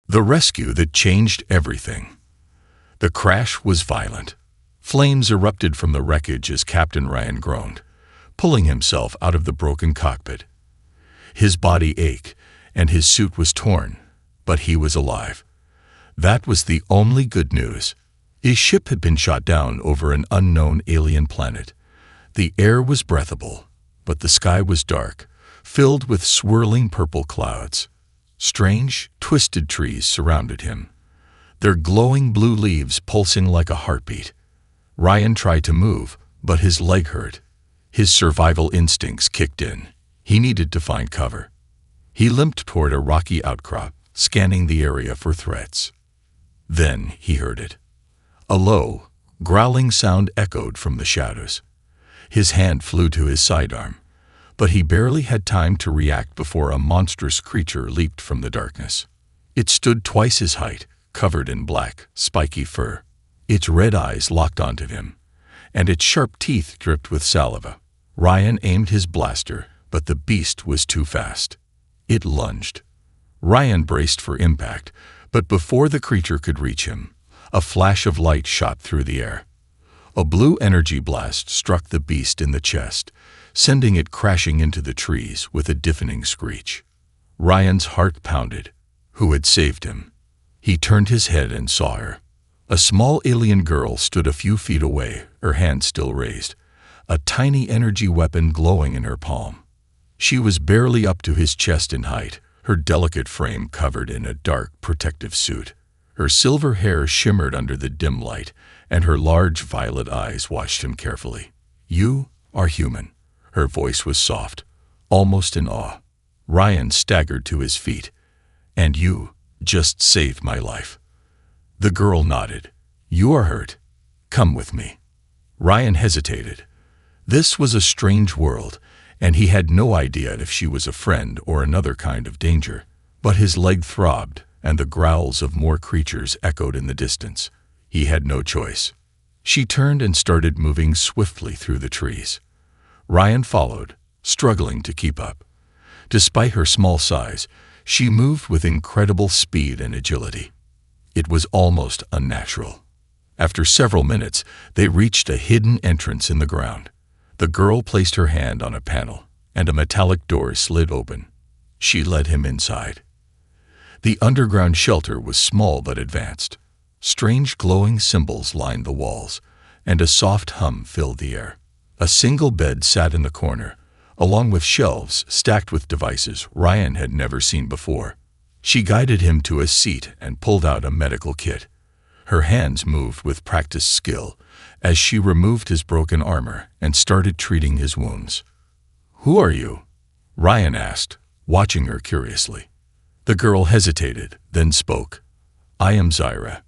The rescue that changed everything. The crash was violent. Flames erupted from the wreckage as Captain Ryan groaned, pulling himself out of the broken cockpit. His body ached, and his suit was torn, but he was alive. That was the only good news. His ship had been shot down over an unknown alien planet. The air was breathable, but the sky was dark, filled with swirling purple clouds. Strange, twisted trees surrounded him, their glowing blue leaves pulsing like a heartbeat. Ryan tried to move, but his leg hurt. His survival instincts kicked in. He needed to find cover. He limped toward a rocky outcrop, scanning the area for threats. Then he heard it. A low, growling sound echoed from the shadows. His hand flew to his sidearm, but he barely had time to react before a monstrous creature leaped from the darkness. It stood twice his height, covered in black, spiky fur. Its red eyes locked onto him, and its sharp teeth dripped with saliva. Ryan aimed his blaster, but the beast was too fast. It lunged. Ryan braced for impact, but before the creature could reach him, a flash of light shot through the air. A blue energy blast struck the beast in the chest, sending it crashing into the trees with a deafening screech. Ryan's heart pounded. Who had saved him? He turned his head and saw her. A small alien girl stood a few feet away, her hand still raised, a tiny energy weapon glowing in her palm. She was barely up to his chest in height, her delicate frame covered in a dark, protective suit. Her silver hair shimmered under the dim light, and her large violet eyes watched him carefully. "You are human." Her voice was soft, almost in awe. Ryan staggered to his feet. "And you just saved my life." The girl nodded. "You are hurt. Come with me." Ryan hesitated. This was a strange world, and he had no idea if she was a friend or another kind of danger. But his leg throbbed, and the growls of more creatures echoed in the distance. He had no choice. She turned and started moving swiftly through the trees. Ryan followed, struggling to keep up. Despite her small size, she moved with incredible speed and agility. It was almost unnatural. After several minutes, they reached a hidden entrance in the ground. The girl placed her hand on a panel, and a metallic door slid open. She led him inside. The underground shelter was small but advanced. Strange glowing symbols lined the walls, and a soft hum filled the air. A single bed sat in the corner, along with shelves stacked with devices Ryan had never seen before. She guided him to a seat and pulled out a medical kit. Her hands moved with practiced skill as she removed his broken armor and started treating his wounds. "Who are you?" Ryan asked, watching her curiously. The girl hesitated, then spoke. "I am Zyra."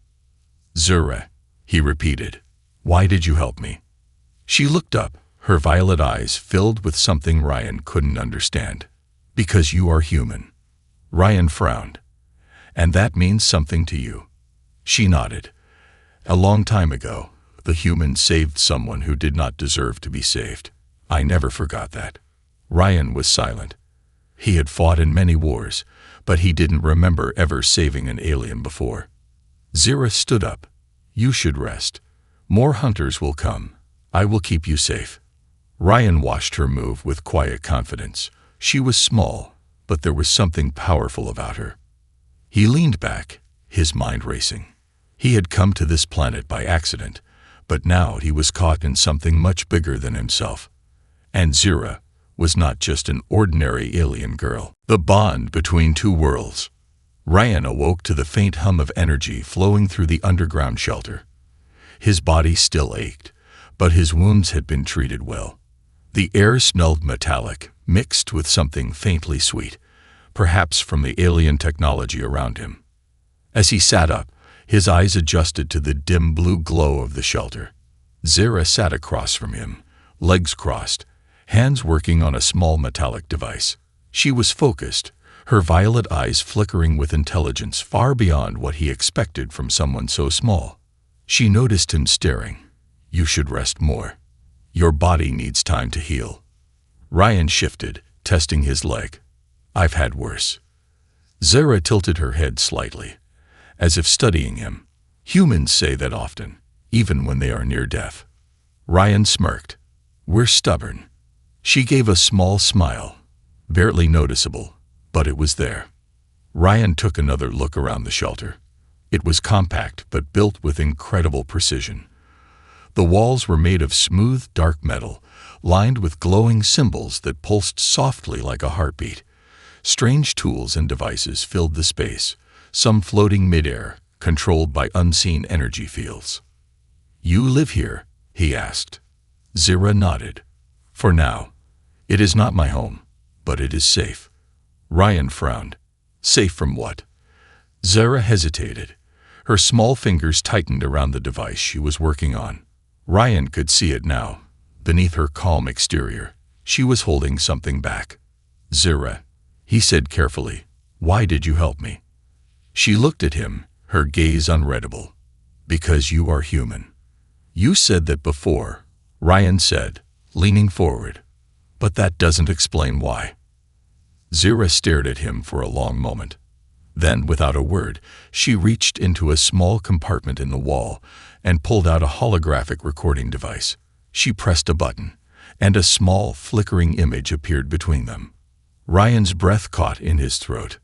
"Zyra," he repeated. "Why did you help me?" She looked up, her violet eyes filled with something Ryan couldn't understand. "Because you are human." Ryan frowned. "And that means something to you." She nodded. "A long time ago, the human saved someone who did not deserve to be saved. I never forgot that." Ryan was silent. He had fought in many wars, but he didn't remember ever saving an alien before. Zyra stood up. "You should rest. More hunters will come. I will keep you safe." Ryan watched her move with quiet confidence. She was small, but there was something powerful about her. He leaned back, his mind racing. He had come to this planet by accident, but now he was caught in something much bigger than himself. And Zyra was not just an ordinary alien girl. The bond between two worlds. Ryan awoke to the faint hum of energy flowing through the underground shelter. His body still ached, but his wounds had been treated well. The air smelled metallic, mixed with something faintly sweet, perhaps from the alien technology around him. As he sat up, his eyes adjusted to the dim blue glow of the shelter. Zyra sat across from him, legs crossed, hands working on a small metallic device. She was focused, her violet eyes flickering with intelligence far beyond what he expected from someone so small. She noticed him staring. "You should rest more. Your body needs time to heal." Ryan shifted, testing his leg. "I've had worse." Zyra tilted her head slightly, as if studying him. Humans say that often, even when they are near death. Ryan smirked. We're stubborn. She gave a small smile, barely noticeable, but it was there. Ryan took another look around the shelter. It was compact but built with incredible precision. The walls were made of smooth, dark metal, lined with glowing symbols that pulsed softly like a heartbeat. Strange tools and devices filled the space, some floating midair, controlled by unseen energy fields. You live here? He asked. Zyra nodded. For now. It is not my home, but it is safe. Ryan frowned. Safe from what? Zyra hesitated. Her small fingers tightened around the device she was working on. Ryan could see it now. Beneath her calm exterior, she was holding something back. Zyra, he said carefully, why did you help me? She looked at him, her gaze unreadable. Because you are human. You said that before, Ryan said, leaning forward. But that doesn't explain why. Zyra stared at him for a long moment. Then, without a word, she reached into a small compartment in the wall and pulled out a holographic recording device. She pressed a button, and a small, flickering image appeared between them. Ryan's breath caught in his throat.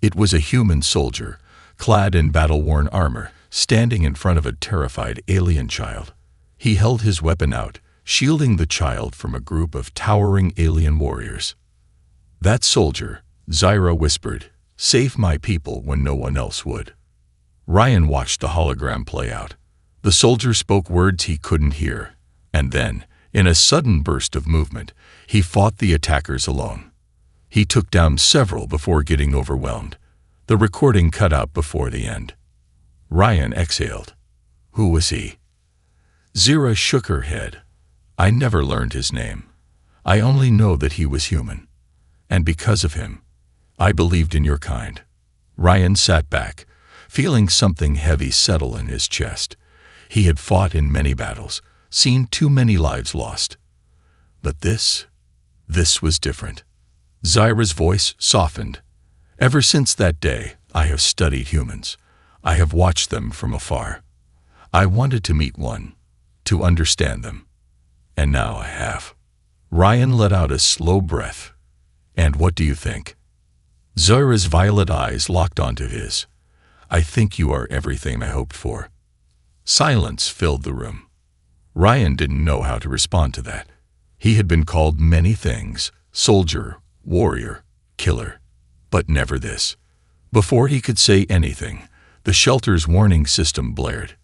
It was a human soldier, clad in battle-worn armor, standing in front of a terrified alien child. He held his weapon out, shielding the child from a group of towering alien warriors. That soldier, Zyra whispered, saved my people when no one else would. Ryan watched the hologram play out. The soldier spoke words he couldn't hear, and then, in a sudden burst of movement, he fought the attackers alone. He took down several before getting overwhelmed. The recording cut out before the end. Ryan exhaled. Who was he? Zyra shook her head. I never learned his name. I only know that he was human. And because of him, I believed in your kind. Ryan sat back, feeling something heavy settle in his chest. He had fought in many battles, seen too many lives lost. But this was different. Zyra's voice softened. Ever since that day, I have studied humans. I have watched them from afar. I wanted to meet one, to understand them. And now I have. Ryan let out a slow breath. And what do you think? Zyra's violet eyes locked onto his. I think you are everything I hoped for. Silence filled the room. Ryan didn't know how to respond to that. He had been called many things, soldier, warrior, killer, but never this. Before he could say anything, the shelter's warning system blared.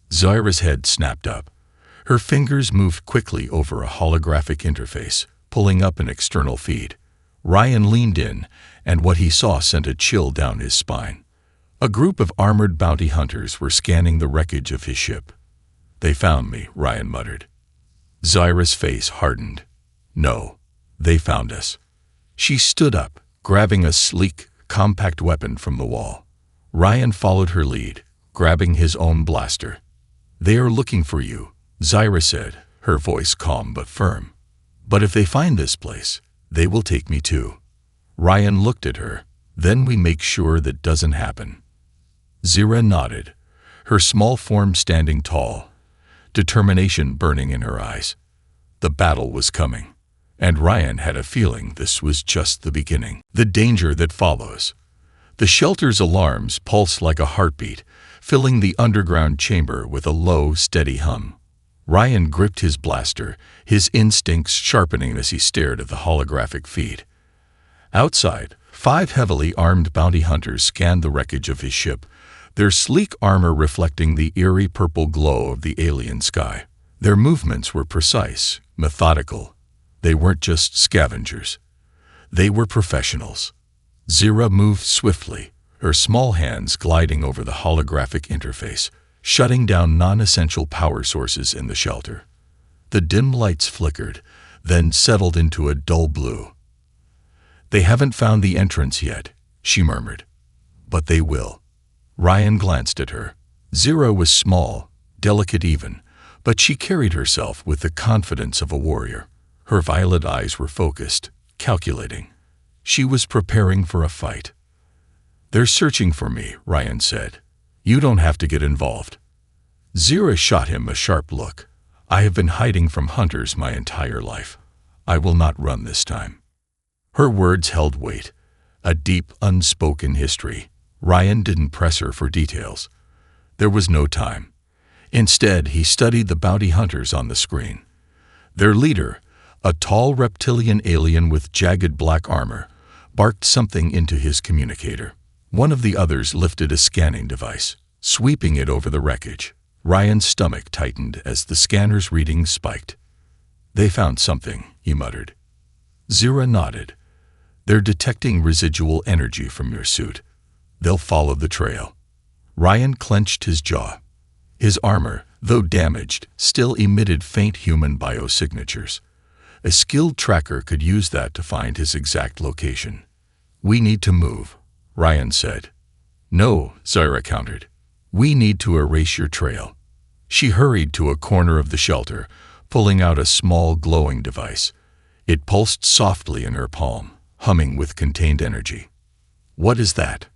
Zyra's head snapped up. Her fingers moved quickly over a holographic interface, pulling up an external feed. Ryan leaned in, and what he saw sent a chill down his spine. A group of armored bounty hunters were scanning the wreckage of his ship. They found me, Ryan muttered. Zyra's face hardened. No, they found us. She stood up, grabbing a sleek, compact weapon from the wall. Ryan followed her lead, grabbing his own blaster. They are looking for you, Zyra said, her voice calm but firm. But if they find this place, they will take me too. Ryan looked at her. Then we make sure that doesn't happen. Zyra nodded, her small form standing tall, determination burning in her eyes. The battle was coming, and Ryan had a feeling this was just the beginning. The danger that follows. The shelter's alarms pulsed like a heartbeat, filling the underground chamber with a low, steady hum. Ryan gripped his blaster, his instincts sharpening as he stared at the holographic feed. Outside, 5 heavily armed bounty hunters scanned the wreckage of his ship, their sleek armor reflecting the eerie purple glow of the alien sky. Their movements were precise, methodical. They weren't just scavengers. They were professionals. Zyra moved swiftly, her small hands gliding over the holographic interface, shutting down non-essential power sources in the shelter. The dim lights flickered, then settled into a dull blue. They haven't found the entrance yet, she murmured. But they will. Ryan glanced at her. Zyra was small, delicate even, but she carried herself with the confidence of a warrior. Her violet eyes were focused, calculating. She was preparing for a fight. They're searching for me, Ryan said. You don't have to get involved. Zyra shot him a sharp look. I have been hiding from hunters my entire life. I will not run this time. Her words held weight, a deep, unspoken history. Ryan didn't press her for details. There was no time. Instead, he studied the bounty hunters on the screen. Their leader, a tall reptilian alien with jagged black armor, barked something into his communicator. One of the others lifted a scanning device, sweeping it over the wreckage. Ryan's stomach tightened as the scanner's readings spiked. They found something, he muttered. Zyra nodded. They're detecting residual energy from your suit. They'll follow the trail. Ryan clenched his jaw. His armor, though damaged, still emitted faint human biosignatures. A skilled tracker could use that to find his exact location. We need to move, Ryan said. No, Zyra countered. We need to erase your trail. She hurried to a corner of the shelter, pulling out a small glowing device. It pulsed softly in her palm, humming with contained energy. What is that?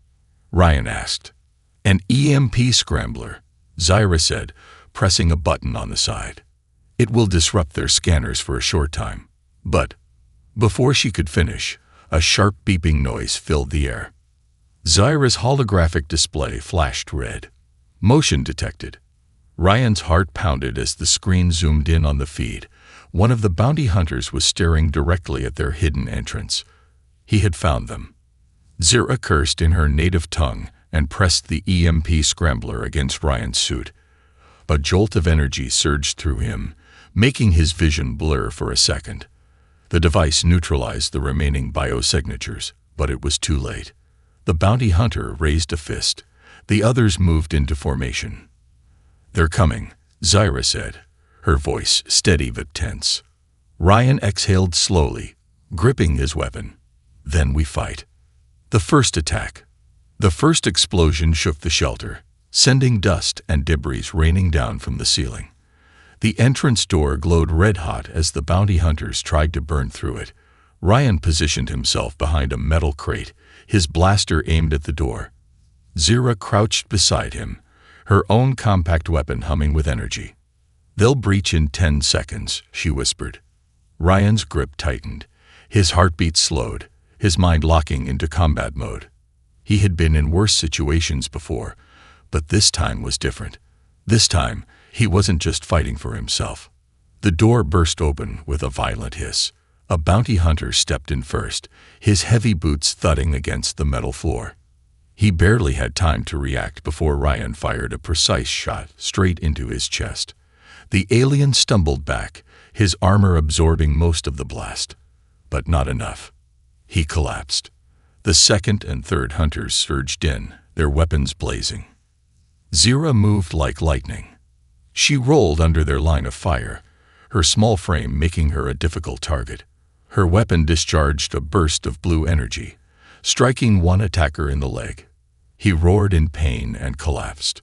Ryan asked. An EMP scrambler, Zyra said, pressing a button on the side. It will disrupt their scanners for a short time. But, before she could finish, a sharp beeping noise filled the air. Zyra's holographic display flashed red. Motion detected. Ryan's heart pounded as the screen zoomed in on the feed. One of the bounty hunters was staring directly at their hidden entrance. He had found them. Zyra cursed in her native tongue and pressed the EMP scrambler against Ryan's suit. A jolt of energy surged through him, making his vision blur for a second. The device neutralized the remaining biosignatures, but it was too late. The bounty hunter raised a fist. The others moved into formation. They're coming, Zyra said, her voice steady but tense. Ryan exhaled slowly, gripping his weapon. Then we fight. The first attack. The first explosion shook the shelter, sending dust and debris raining down from the ceiling. The entrance door glowed red-hot as the bounty hunters tried to burn through it. Ryan positioned himself behind a metal crate, his blaster aimed at the door. Zyra crouched beside him, her own compact weapon humming with energy. They'll breach in 10 seconds, she whispered. Ryan's grip tightened. His heartbeat slowed, his mind locking into combat mode. He had been in worse situations before, but this time was different. This time, he wasn't just fighting for himself. The door burst open with a violent hiss. A bounty hunter stepped in first, his heavy boots thudding against the metal floor. He barely had time to react before Ryan fired a precise shot straight into his chest. The alien stumbled back, his armor absorbing most of the blast. But not enough. He collapsed. The second and third hunters surged in, their weapons blazing. Zyra moved like lightning. She rolled under their line of fire, her small frame making her a difficult target. Her weapon discharged a burst of blue energy, striking one attacker in the leg. He roared in pain and collapsed.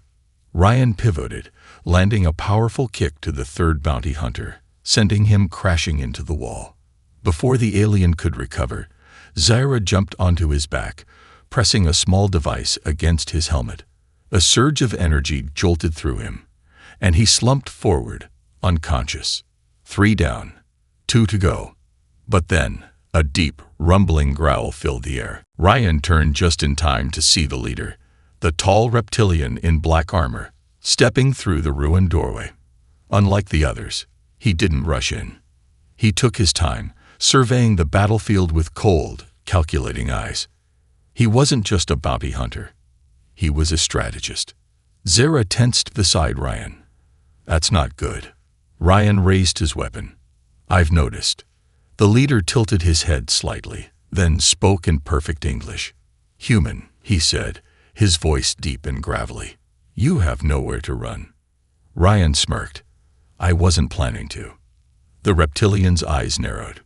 Ryan pivoted, landing a powerful kick to the third bounty hunter, sending him crashing into the wall. Before the alien could recover, Zyra jumped onto his back, pressing a small device against his helmet. A surge of energy jolted through him, and he slumped forward, unconscious. 3 down, 2 to go. But then, a deep, rumbling growl filled the air. Ryan turned just in time to see the leader, the tall reptilian in black armor, stepping through the ruined doorway. Unlike the others, he didn't rush in. He took his time, surveying the battlefield with cold, calculating eyes. He wasn't just a bounty hunter. He was a strategist. Zyra tensed beside Ryan. That's not good. Ryan raised his weapon. I've noticed. The leader tilted his head slightly, then spoke in perfect English. Human, he said, his voice deep and gravelly. You have nowhere to run. Ryan smirked. I wasn't planning to. The reptilian's eyes narrowed.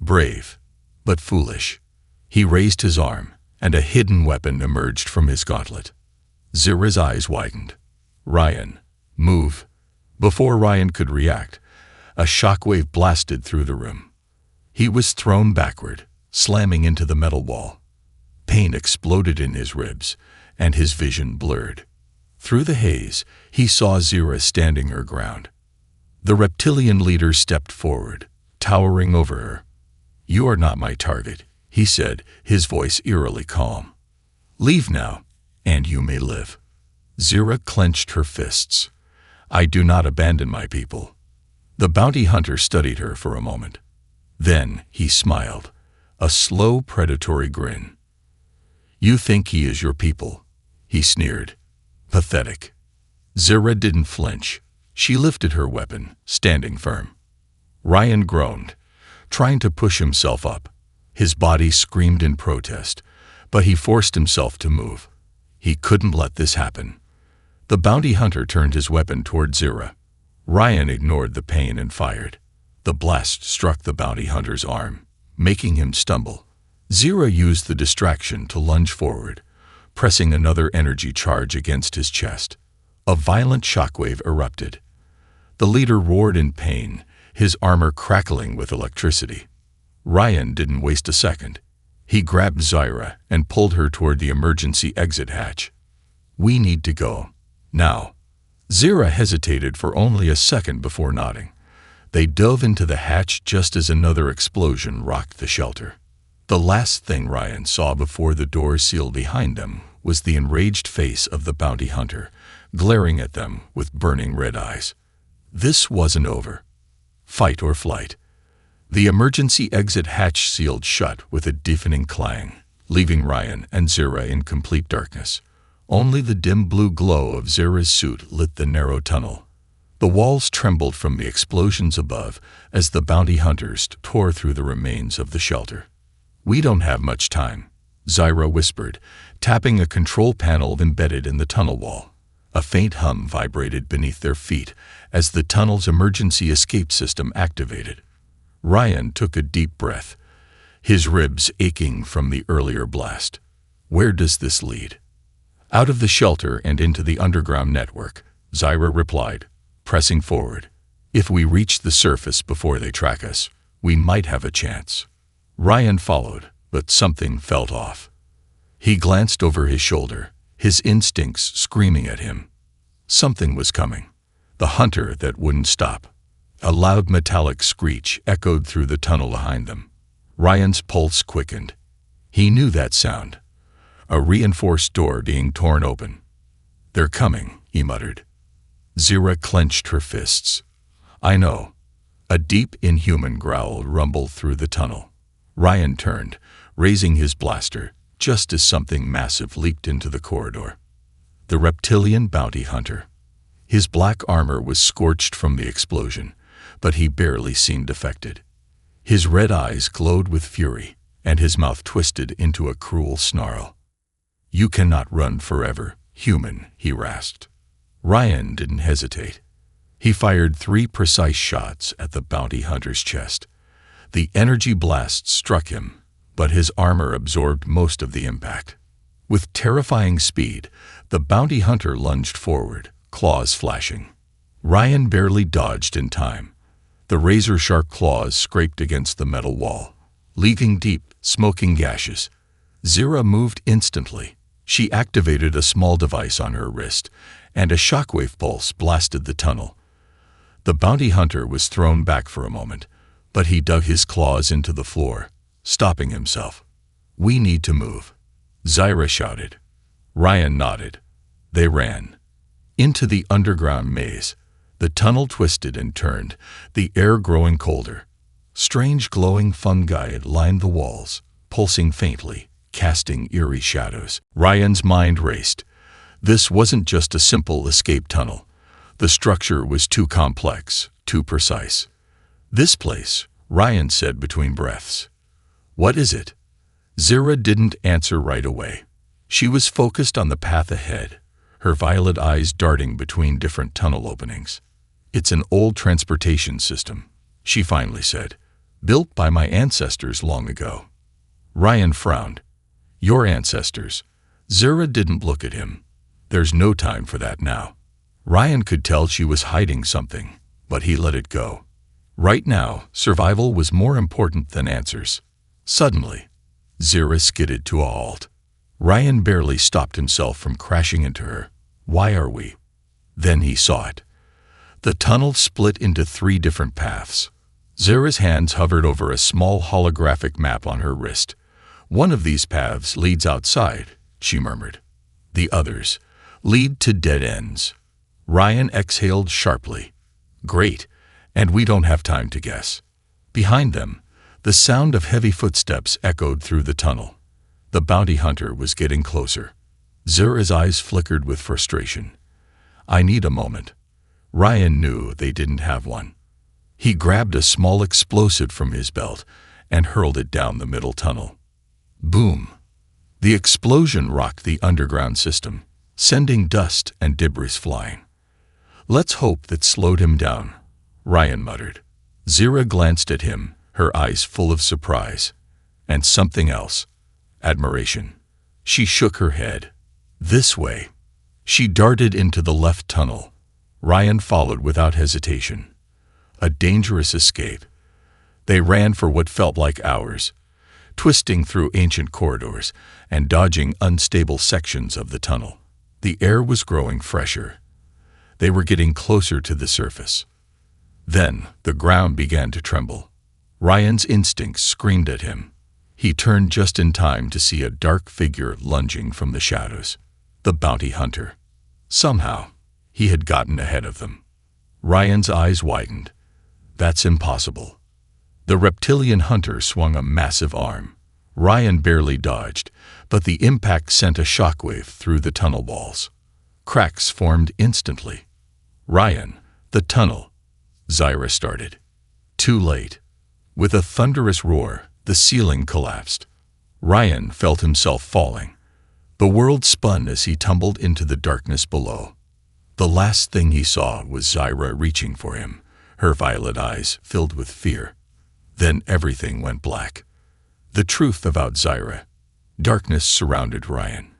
Brave, but foolish. He raised his arm, and a hidden weapon emerged from his gauntlet. Zyra's eyes widened. Ryan, move. Before Ryan could react, a shockwave blasted through the room. He was thrown backward, slamming into the metal wall. Pain exploded in his ribs, and his vision blurred. Through the haze, he saw Zyra standing her ground. The reptilian leader stepped forward, towering over her. "You are not my target," he said, his voice eerily calm. "Leave now, and you may live." Zyra clenched her fists. "I do not abandon my people." The bounty hunter studied her for a moment. Then he smiled, a slow predatory grin. "You think he is your people," he sneered. "Pathetic." Zyra didn't flinch. She lifted her weapon, standing firm. Ryan groaned, trying to push himself up. His body screamed in protest, but he forced himself to move. He couldn't let this happen. The bounty hunter turned his weapon toward Zyra. Ryan ignored the pain and fired. The blast struck the bounty hunter's arm, making him stumble. Zyra used the distraction to lunge forward, pressing another energy charge against his chest. A violent shockwave erupted. The leader roared in pain, his armor crackling with electricity. Ryan didn't waste a second. He grabbed Zyra and pulled her toward the emergency exit hatch. "We need to go. Now." Zyra hesitated for only a second before nodding. They dove into the hatch just as another explosion rocked the shelter. The last thing Ryan saw before the door sealed behind them was the enraged face of the bounty hunter, glaring at them with burning red eyes. This wasn't over. Fight or flight. The emergency exit hatch sealed shut with a deafening clang, leaving Ryan and Zyra in complete darkness. Only the dim blue glow of Zyra's suit lit the narrow tunnel. The walls trembled from the explosions above as the bounty hunters tore through the remains of the shelter. "We don't have much time," Zyra whispered, tapping a control panel embedded in the tunnel wall. A faint hum vibrated beneath their feet as the tunnel's emergency escape system activated. Ryan took a deep breath, his ribs aching from the earlier blast. "Where does this lead?" "Out of the shelter and into the underground network," Zyra replied, pressing forward. "If we reach the surface before they track us, we might have a chance." Ryan followed, but something felt off. He glanced over his shoulder, his instincts screaming at him. Something was coming. The hunter that wouldn't stop. A loud metallic screech echoed through the tunnel behind them. Ryan's pulse quickened. He knew that sound. A reinforced door being torn open. "They're coming," he muttered. Zyra clenched her fists. "I know." A deep, inhuman growl rumbled through the tunnel. Ryan turned, raising his blaster, just as something massive leaked into the corridor. The reptilian bounty hunter. His black armor was scorched from the explosion, but he barely seemed affected. His red eyes glowed with fury, and his mouth twisted into a cruel snarl. "You cannot run forever, human," he rasped. Ryan didn't hesitate. He fired 3 precise shots at the bounty hunter's chest. The energy blast struck him, but his armor absorbed most of the impact. With terrifying speed, the bounty hunter lunged forward, claws flashing. Ryan barely dodged in time. The razor-sharp claws scraped against the metal wall, leaving deep, smoking gashes. Zyra moved instantly. She activated a small device on her wrist, and a shockwave pulse blasted the tunnel. The bounty hunter was thrown back for a moment, but he dug his claws into the floor, stopping himself. "We need to move," Zyra shouted. Ryan nodded. They ran. Into the underground maze. The tunnel twisted and turned, the air growing colder. Strange glowing fungi lined the walls, pulsing faintly, casting eerie shadows. Ryan's mind raced. This wasn't just a simple escape tunnel. The structure was too complex, too precise. "This place," Ryan said between breaths. "What is it?" Zyra didn't answer right away. She was focused on the path ahead, her violet eyes darting between different tunnel openings. "It's an old transportation system," she finally said, "built by my ancestors long ago." Ryan frowned. "Your ancestors?" Zyra didn't look at him. There's no time for that now. Ryan could tell she was hiding something, but he let it go. Right now, survival was more important than answers. Suddenly, Zyra skidded to a halt. Ryan barely stopped himself from crashing into her. Why are we? Then he saw it. The tunnel split into 3 different paths. Zyra's hands hovered over a small holographic map on her wrist. One of these paths leads outside, she murmured. The others lead to dead ends. Ryan exhaled sharply. Great, and we don't have time to guess. Behind them, the sound of heavy footsteps echoed through the tunnel. The bounty hunter was getting closer. Zyra's eyes flickered with frustration. I need a moment. Ryan knew they didn't have one. He grabbed a small explosive from his belt and hurled it down the middle tunnel. Boom! The explosion rocked the underground system, sending dust and debris flying. Let's hope that slowed him down, Ryan muttered. Zyra glanced at him, her eyes full of surprise. And something else. Admiration. She shook her head. This way. She darted into the left tunnel. Ryan followed without hesitation. A dangerous escape. They ran for what felt like hours, twisting through ancient corridors and dodging unstable sections of the tunnel. The air was growing fresher. They were getting closer to the surface. Then the ground began to tremble. Ryan's instincts screamed at him. He turned just in time to see a dark figure lunging from the shadows. The bounty hunter. Somehow, he had gotten ahead of them. Ryan's eyes widened. That's impossible. The reptilian hunter swung a massive arm. Ryan barely dodged, but the impact sent a shockwave through the tunnel walls. Cracks formed instantly. Ryan, the tunnel. Zyra started. Too late. With a thunderous roar, the ceiling collapsed. Ryan felt himself falling. The world spun as he tumbled into the darkness below. The last thing he saw was Zyra reaching for him, her violet eyes filled with fear. Then everything went black. The truth about Zyra. Darkness surrounded Ryan.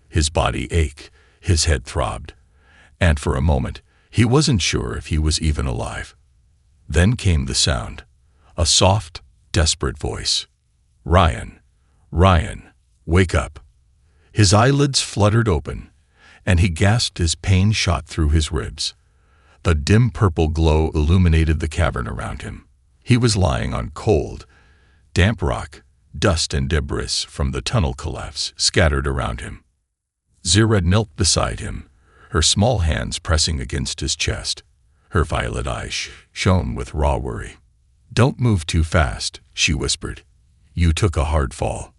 His body ached, his head throbbed, and for a moment, he wasn't sure if he was even alive. Then came the sound, a soft, desperate voice. Ryan, Ryan, wake up. His eyelids fluttered open, and he gasped as pain shot through his ribs. The dim purple glow illuminated the cavern around him. He was lying on cold, damp rock, dust and debris from the tunnel collapse scattered around him. Zyra knelt beside him, her small hands pressing against his chest. Her violet eyes shone with raw worry. Don't move too fast, she whispered. You took a hard fall.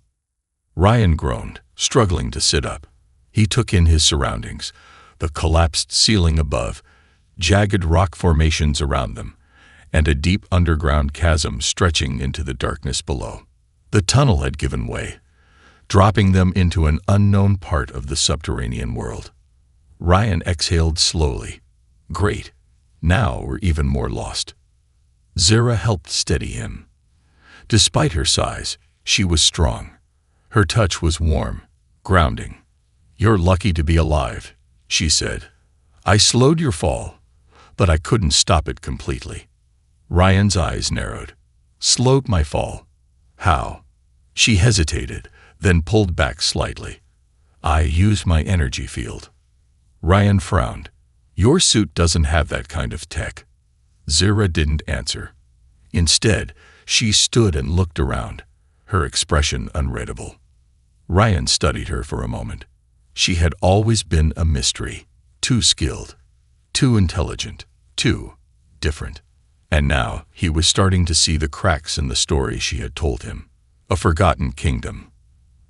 Ryan groaned, struggling to sit up. He took in his surroundings, the collapsed ceiling above, jagged rock formations around them, and a deep underground chasm stretching into the darkness below. The tunnel had given way, dropping them into an unknown part of the subterranean world. Ryan exhaled slowly. Great. Now we're even more lost. Zyra helped steady him. Despite her size, she was strong. Her touch was warm, grounding. You're lucky to be alive, she said. I slowed your fall, but I couldn't stop it completely. Ryan's eyes narrowed. Slowed my fall? How? She hesitated, then pulled back slightly. I used my energy field. Ryan frowned. Your suit doesn't have that kind of tech. Zyra didn't answer. Instead, she stood and looked around, her expression unreadable. Ryan studied her for a moment. She had always been a mystery, too skilled, too intelligent, too different. And now he was starting to see the cracks in the story she had told him. A forgotten kingdom.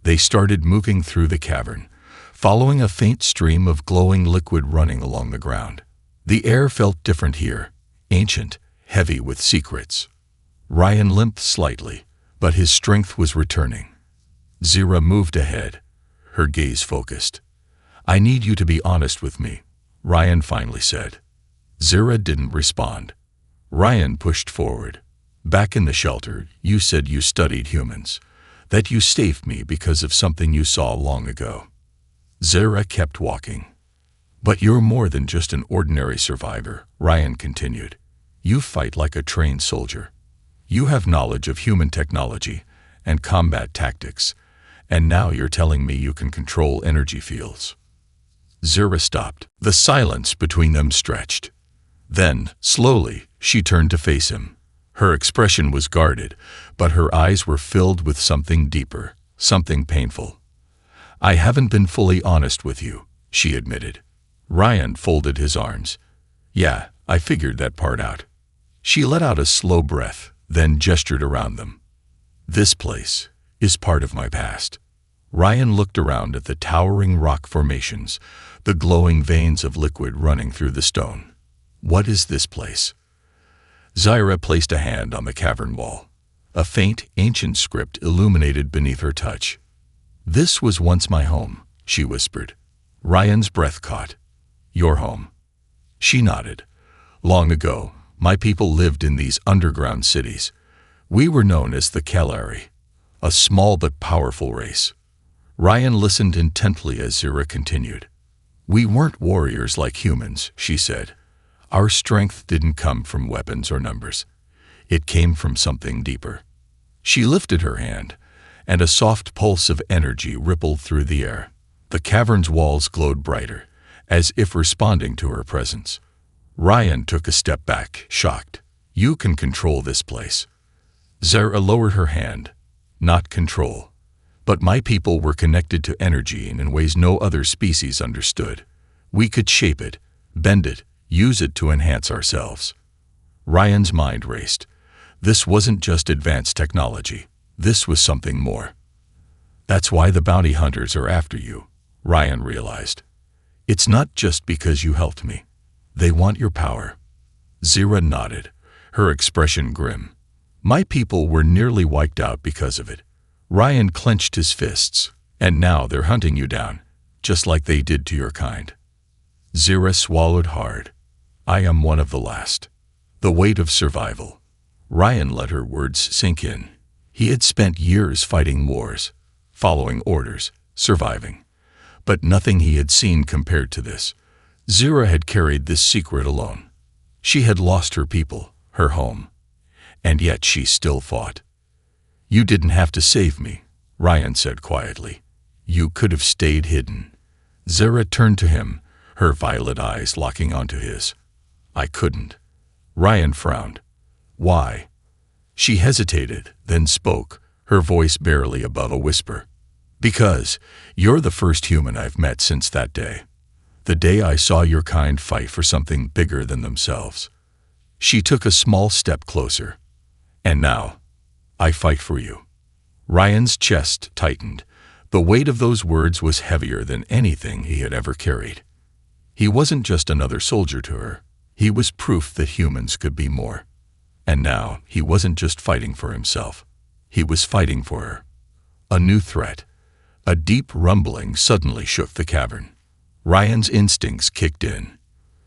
They started moving through the cavern, following a faint stream of glowing liquid running along the ground. The air felt different here, ancient, heavy with secrets. Ryan limped slightly, but his strength was returning. Zyra moved ahead, her gaze focused. I need you to be honest with me, Ryan finally said. Zyra didn't respond. Ryan pushed forward. Back in the shelter, you said you studied humans, that you saved me because of something you saw long ago. Zyra kept walking. But you're more than just an ordinary survivor, Ryan continued. You fight like a trained soldier. You have knowledge of human technology and combat tactics, and now you're telling me you can control energy fields. Zyra stopped. The silence between them stretched. Then, slowly, she turned to face him. Her expression was guarded, but her eyes were filled with something deeper, something painful. "I haven't been fully honest with you," she admitted. Ryan folded his arms. "Yeah, I figured that part out." She let out a slow breath, then gestured around them. "This place is part of my past." Ryan looked around at the towering rock formations, the glowing veins of liquid running through the stone. "What is this place?" Zyra placed a hand on the cavern wall. A faint, ancient script illuminated beneath her touch. "This was once my home," she whispered. Ryan's breath caught. "Your home?" She nodded. "Long ago, my people lived in these underground cities. We were known as the Kalari, a small but powerful race." Ryan listened intently as Zyra continued. "We weren't warriors like humans," she said. "Our strength didn't come from weapons or numbers. It came from something deeper." She lifted her hand, and a soft pulse of energy rippled through the air. The cavern's walls glowed brighter, as if responding to her presence. Ryan took a step back, shocked. "You can control this place." Zyra lowered her hand. "Not control. But my people were connected to energy in ways no other species understood. We could shape it, bend it, use it to enhance ourselves." Ryan's mind raced. This wasn't just advanced technology. This was something more. "That's why the bounty hunters are after you," Ryan realized. "It's not just because you helped me. They want your power." Zyra nodded, her expression grim. "My people were nearly wiped out because of it." Ryan clenched his fists. "And now they're hunting you down, just like they did to your kind." Zyra swallowed hard. "I am one of the last." The weight of survival. Ryan let her words sink in. He had spent years fighting wars, following orders, surviving. But nothing he had seen compared to this. Zyra had carried this secret alone. She had lost her people, her home. And yet she still fought. "You didn't have to save me," Ryan said quietly. "You could have stayed hidden." Zyra turned to him, her violet eyes locking onto his. "I couldn't." Ryan frowned. "Why?" She hesitated, then spoke, her voice barely above a whisper. "Because you're the first human I've met since that day. The day I saw your kind fight for something bigger than themselves." She took a small step closer. "And now, I fight for you." Ryan's chest tightened. The weight of those words was heavier than anything he had ever carried. He wasn't just another soldier to her. He was proof that humans could be more. And now, he wasn't just fighting for himself. He was fighting for her. A new threat. A deep rumbling suddenly shook the cavern. Ryan's instincts kicked in.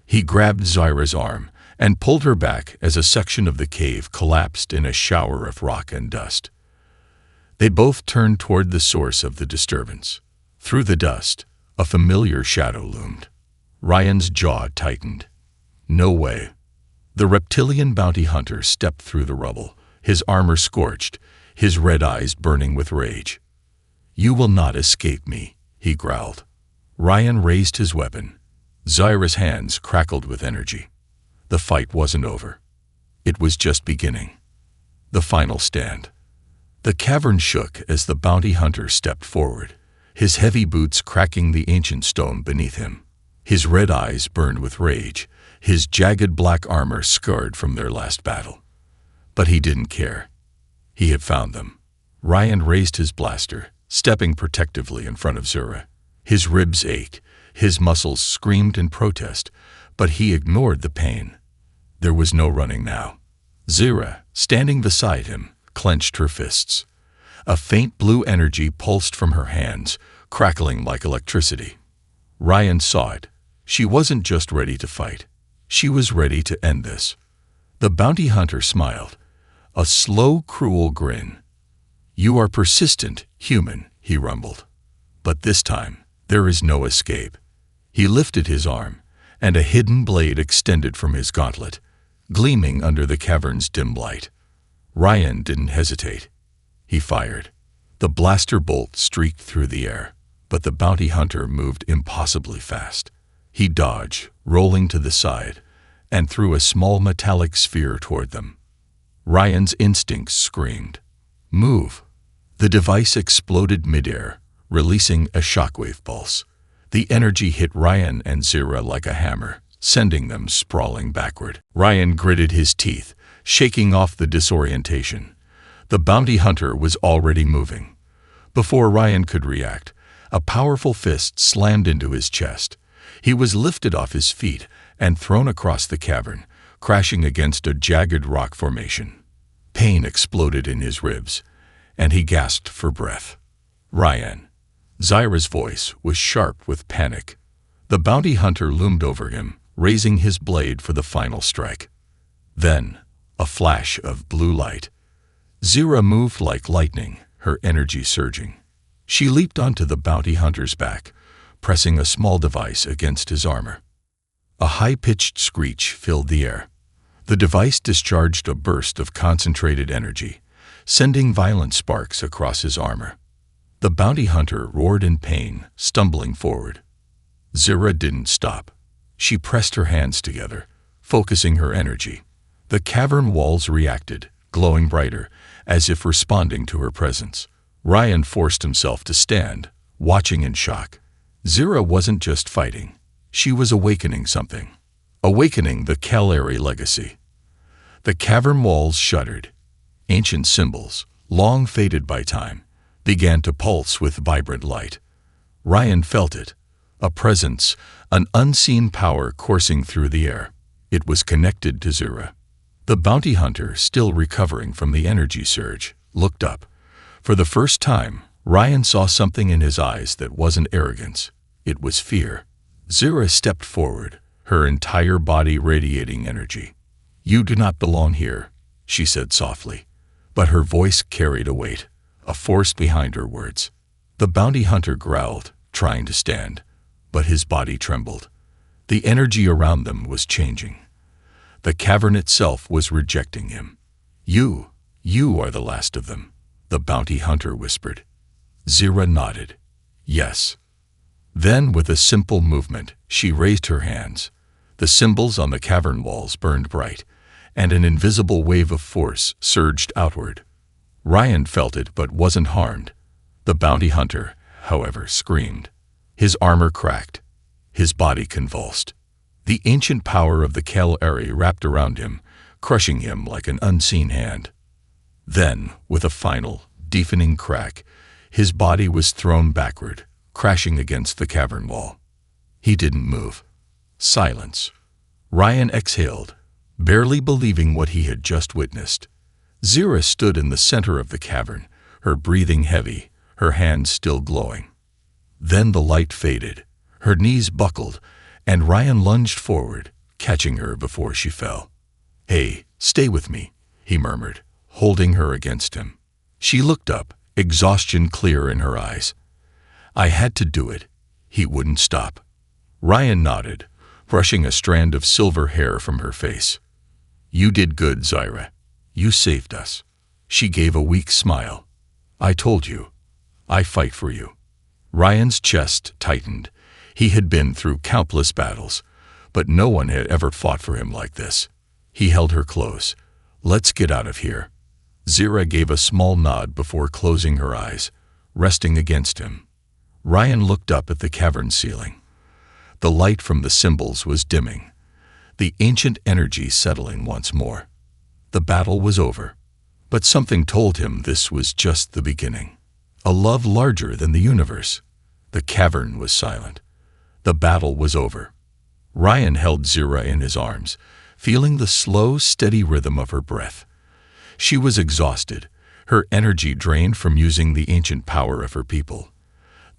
He grabbed Zyra's arm and pulled her back as a section of the cave collapsed in a shower of rock and dust. They both turned toward the source of the disturbance. Through the dust, a familiar shadow loomed. Ryan's jaw tightened. No way. The reptilian bounty hunter stepped through the rubble, his armor scorched, his red eyes burning with rage. "You will not escape me," he growled. Ryan raised his weapon. Zyra's hands crackled with energy. The fight wasn't over. It was just beginning. The final stand. The cavern shook as the bounty hunter stepped forward, his heavy boots cracking the ancient stone beneath him. His red eyes burned with rage, his jagged black armor scarred from their last battle. But he didn't care. He had found them. Ryan raised his blaster, stepping protectively in front of Zyra. His ribs ached, his muscles screamed in protest, but he ignored the pain. There was no running now. Zyra, standing beside him, clenched her fists. A faint blue energy pulsed from her hands, crackling like electricity. Ryan saw it. She wasn't just ready to fight. She was ready to end this. The bounty hunter smiled, a slow, cruel grin. "You are persistent, human," he rumbled. "But this time, there is no escape." He lifted his arm, and a hidden blade extended from his gauntlet, gleaming under the cavern's dim light. Ryan didn't hesitate. He fired. The blaster bolt streaked through the air, but the bounty hunter moved impossibly fast. He dodged, rolling to the side, and threw a small metallic sphere toward them. Ryan's instincts screamed, "Move!" The device exploded midair, releasing a shockwave pulse. The energy hit Ryan and Zyra like a hammer, sending them sprawling backward. Ryan gritted his teeth, shaking off the disorientation. The bounty hunter was already moving. Before Ryan could react, a powerful fist slammed into his chest. He was lifted off his feet and thrown across the cavern, crashing against a jagged rock formation. Pain exploded in his ribs, and he gasped for breath. "Ryan." Zyra's voice was sharp with panic. The bounty hunter loomed over him, raising his blade for the final strike. Then, a flash of blue light. Zyra moved like lightning, her energy surging. She leaped onto the bounty hunter's back, pressing a small device against his armor. A high-pitched screech filled the air. The device discharged a burst of concentrated energy, sending violent sparks across his armor. The bounty hunter roared in pain, stumbling forward. Zyra didn't stop. She pressed her hands together, focusing her energy. The cavern walls reacted, glowing brighter, as if responding to her presence. Ryan forced himself to stand, watching in shock. Zyra wasn't just fighting. She was awakening something. Awakening the Kalari legacy. The cavern walls shuddered. Ancient symbols, long faded by time, began to pulse with vibrant light. Ryan felt it, a presence, an unseen power coursing through the air. It was connected to Zyra. The bounty hunter, still recovering from the energy surge, looked up. For the first time, Ryan saw something in his eyes that wasn't arrogance. It was fear. Zyra stepped forward, her entire body radiating energy. "You do not belong here," she said softly, but her voice carried a weight, a force behind her words. The bounty hunter growled, trying to stand, but his body trembled. The energy around them was changing. The cavern itself was rejecting him. You are the last of them," the bounty hunter whispered. Zyra nodded. "Yes." Then, with a simple movement, she raised her hands. The symbols on the cavern walls burned bright, and an invisible wave of force surged outward. Ryan felt it but wasn't harmed. The bounty hunter, however, screamed. His armor cracked. His body convulsed. The ancient power of the Kalari wrapped around him, crushing him like an unseen hand. Then, with a final, deafening crack, his body was thrown backward, crashing against the cavern wall. He didn't move. Silence. Ryan exhaled, barely believing what he had just witnessed. Zyra stood in the center of the cavern, her breathing heavy, her hands still glowing. Then the light faded, her knees buckled, and Ryan lunged forward, catching her before she fell. "Hey, stay with me," he murmured, holding her against him. She looked up, exhaustion clear in her eyes. "I had to do it." He wouldn't stop. Ryan nodded, brushing a strand of silver hair from her face. "You did good, Zyra. You saved us." She gave a weak smile. "I told you. I fight for you." Ryan's chest tightened. He had been through countless battles, but no one had ever fought for him like this. He held her close. "Let's get out of here." Zyra gave a small nod before closing her eyes, resting against him. Ryan looked up at the cavern ceiling. The light from the symbols was dimming, the ancient energy settling once more. The battle was over, but something told him this was just the beginning. A love larger than the universe. The cavern was silent. The battle was over. Ryan held Zyra in his arms, feeling the slow, steady rhythm of her breath. She was exhausted, her energy drained from using the ancient power of her people.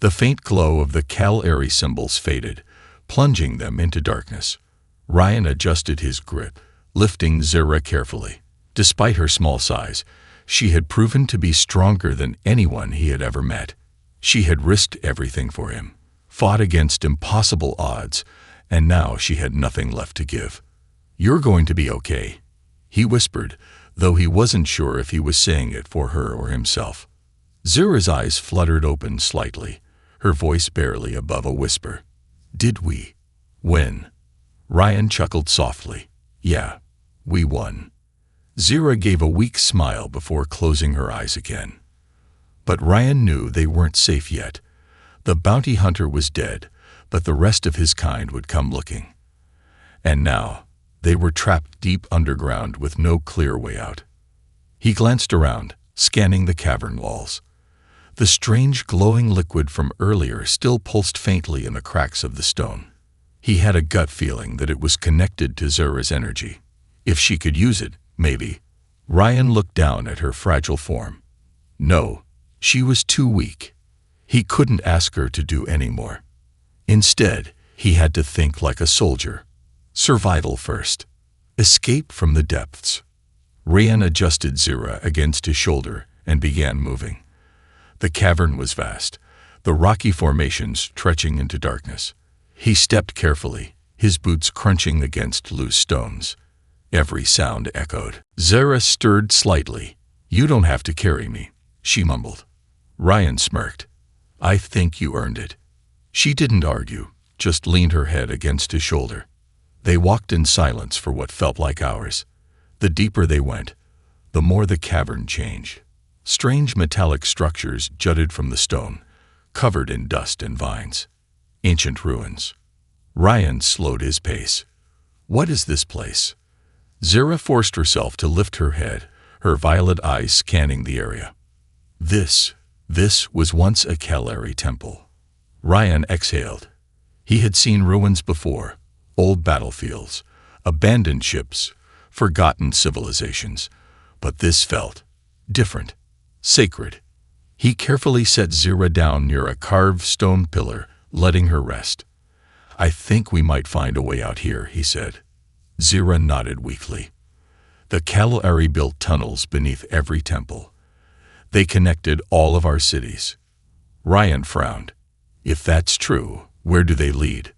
The faint glow of the Kalari symbols faded, plunging them into darkness. Ryan adjusted his grip, lifting Zyra carefully. Despite her small size, she had proven to be stronger than anyone he had ever met. She had risked everything for him, fought against impossible odds, and now she had nothing left to give. "You're going to be okay," he whispered, though he wasn't sure if he was saying it for her or himself. Zyra's eyes fluttered open slightly, her voice barely above a whisper. Did we win? Ryan chuckled softly. Yeah, we won. Zyra gave a weak smile before closing her eyes again. But Ryan knew they weren't safe yet. The bounty hunter was dead, but the rest of his kind would come looking. And now, they were trapped deep underground with no clear way out. He glanced around, scanning the cavern walls. The strange glowing liquid from earlier still pulsed faintly in the cracks of the stone. He had a gut feeling that it was connected to Zyra's energy. If she could use it, maybe. Ryan looked down at her fragile form. No, she was too weak. He couldn't ask her to do any more. Instead, he had to think like a soldier. Survival first. Escape from the depths. Ryan adjusted Zyra against his shoulder and began moving. The cavern was vast, the rocky formations stretching into darkness. He stepped carefully, his boots crunching against loose stones. Every sound echoed. Zyra stirred slightly. You don't have to carry me, she mumbled. Ryan smirked. I think you earned it. She didn't argue, just leaned her head against his shoulder. They walked in silence for what felt like hours. The deeper they went, the more the cavern changed. Strange metallic structures jutted from the stone, covered in dust and vines. Ancient ruins. Ryan slowed his pace. What is this place? Zyra forced herself to lift her head, her violet eyes scanning the area. This was once a Kalari temple. Ryan exhaled. He had seen ruins before, old battlefields, abandoned ships, forgotten civilizations, but this felt different, sacred. He carefully set Zyra down near a carved stone pillar, letting her rest. I think we might find a way out here, he said. Zyra nodded weakly. The Kalari built tunnels beneath every temple. They connected all of our cities. Ryan frowned. If that's true, where do they lead?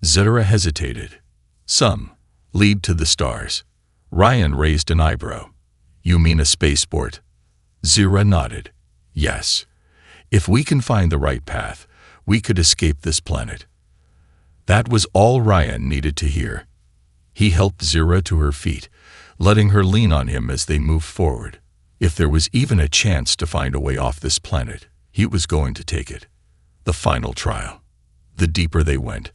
Zyra hesitated. Some lead to the stars. Ryan raised an eyebrow. You mean a spaceport? Zyra nodded. Yes. If we can find the right path, we could escape this planet. That was all Ryan needed to hear. He helped Zyra to her feet, letting her lean on him as they moved forward. If there was even a chance to find a way off this planet, he was going to take it. The final trial. The deeper they went,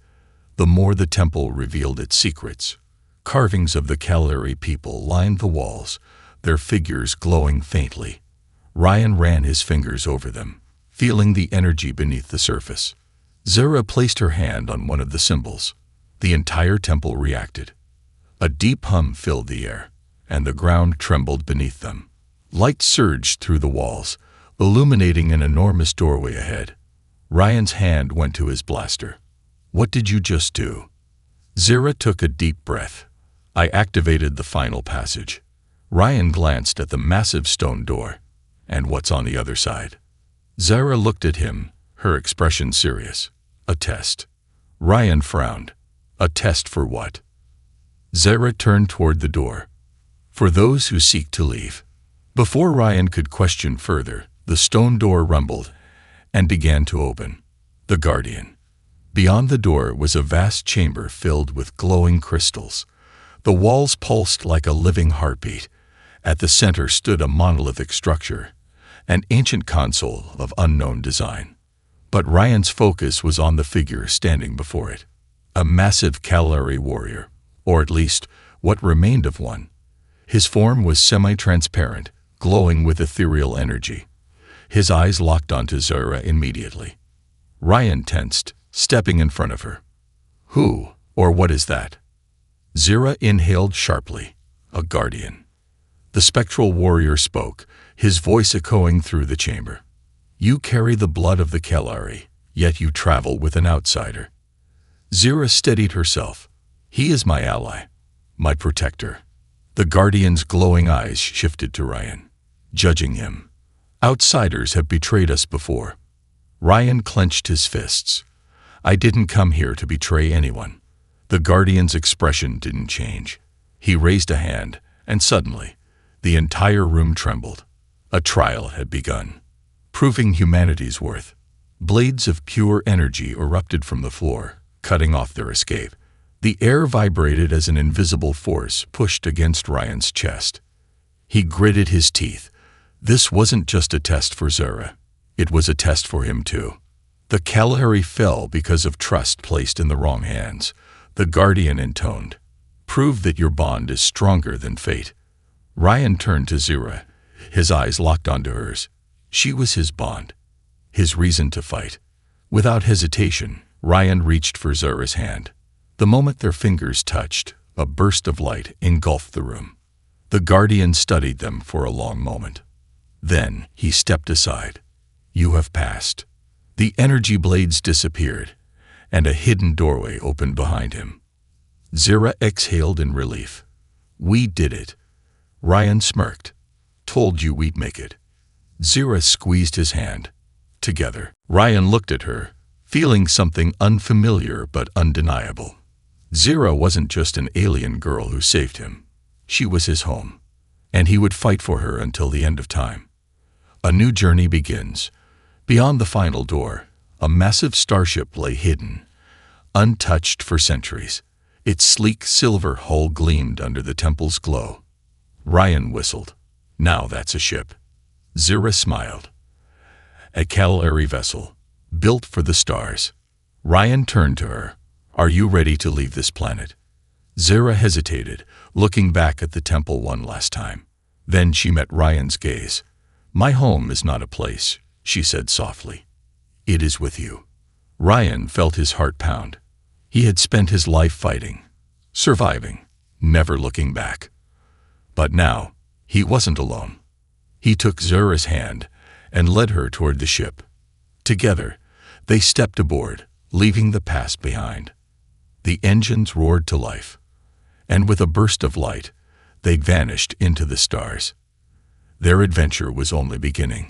the more the temple revealed its secrets. Carvings of the Kalari people lined the walls, their figures glowing faintly. Ryan ran his fingers over them, feeling the energy beneath the surface. Zyra placed her hand on one of the symbols. The entire temple reacted. A deep hum filled the air, and the ground trembled beneath them. Light surged through the walls, illuminating an enormous doorway ahead. Ryan's hand went to his blaster. What did you just do? Zyra took a deep breath. I activated the final passage. Ryan glanced at the massive stone door. And what's on the other side? Zyra looked at him, her expression serious. A test. Ryan frowned. A test for what? Zyra turned toward the door. For those who seek to leave. Before Ryan could question further, the stone door rumbled and began to open. The Guardian. Beyond the door was a vast chamber filled with glowing crystals. The walls pulsed like a living heartbeat. At the center stood a monolithic structure, an ancient console of unknown design. But Ryan's focus was on the figure standing before it. A massive Kalari warrior, or at least what remained of one. His form was semi-transparent, glowing with ethereal energy. His eyes locked onto Zyra immediately. Ryan tensed, stepping in front of her. Who, or what is that? Zyra inhaled sharply. A guardian. The spectral warrior spoke, his voice echoing through the chamber. You carry the blood of the Kalari, yet you travel with an outsider. Zyra steadied herself. He is my ally, my protector. The guardian's glowing eyes shifted to Ryan, judging him. Outsiders have betrayed us before. Ryan clenched his fists. I didn't come here to betray anyone. The guardian's expression didn't change. He raised a hand, and suddenly, the entire room trembled. A trial had begun, proving humanity's worth. Blades of pure energy erupted from the floor, cutting off their escape. The air vibrated as an invisible force pushed against Ryan's chest. He gritted his teeth. This wasn't just a test for Zyra. It was a test for him too. The Kalahari fell because of trust placed in the wrong hands. The Guardian intoned, "Prove that your bond is stronger than fate." Ryan turned to Zyra, his eyes locked onto hers. She was his bond, his reason to fight. Without hesitation, Ryan reached for Zyra's hand. The moment their fingers touched, a burst of light engulfed the room. The Guardian studied them for a long moment. Then he stepped aside. "You have passed." The energy blades disappeared, and a hidden doorway opened behind him. Zyra exhaled in relief. "We did it." Ryan smirked. "Told you we'd make it." Zyra squeezed his hand. Together, Ryan looked at her, feeling something unfamiliar but undeniable. Zyra wasn't just an alien girl who saved him. She was his home, and he would fight for her until the end of time. A new journey begins. Beyond the final door, a massive starship lay hidden, untouched for centuries. Its sleek silver hull gleamed under the temple's glow. Ryan whistled. "Now that's a ship." Zyra smiled. "A Kalahari vessel, built for the stars." Ryan turned to her. "Are you ready to leave this planet?" Zyra hesitated, looking back at the temple one last time. Then she met Ryan's gaze. "My home is not a place," she said softly. "It is with you." Ryan felt his heart pound. He had spent his life fighting, surviving, never looking back. But now, he wasn't alone. He took Zyra's hand and led her toward the ship. Together, they stepped aboard, leaving the past behind. The engines roared to life, and with a burst of light, they vanished into the stars. Their adventure was only beginning.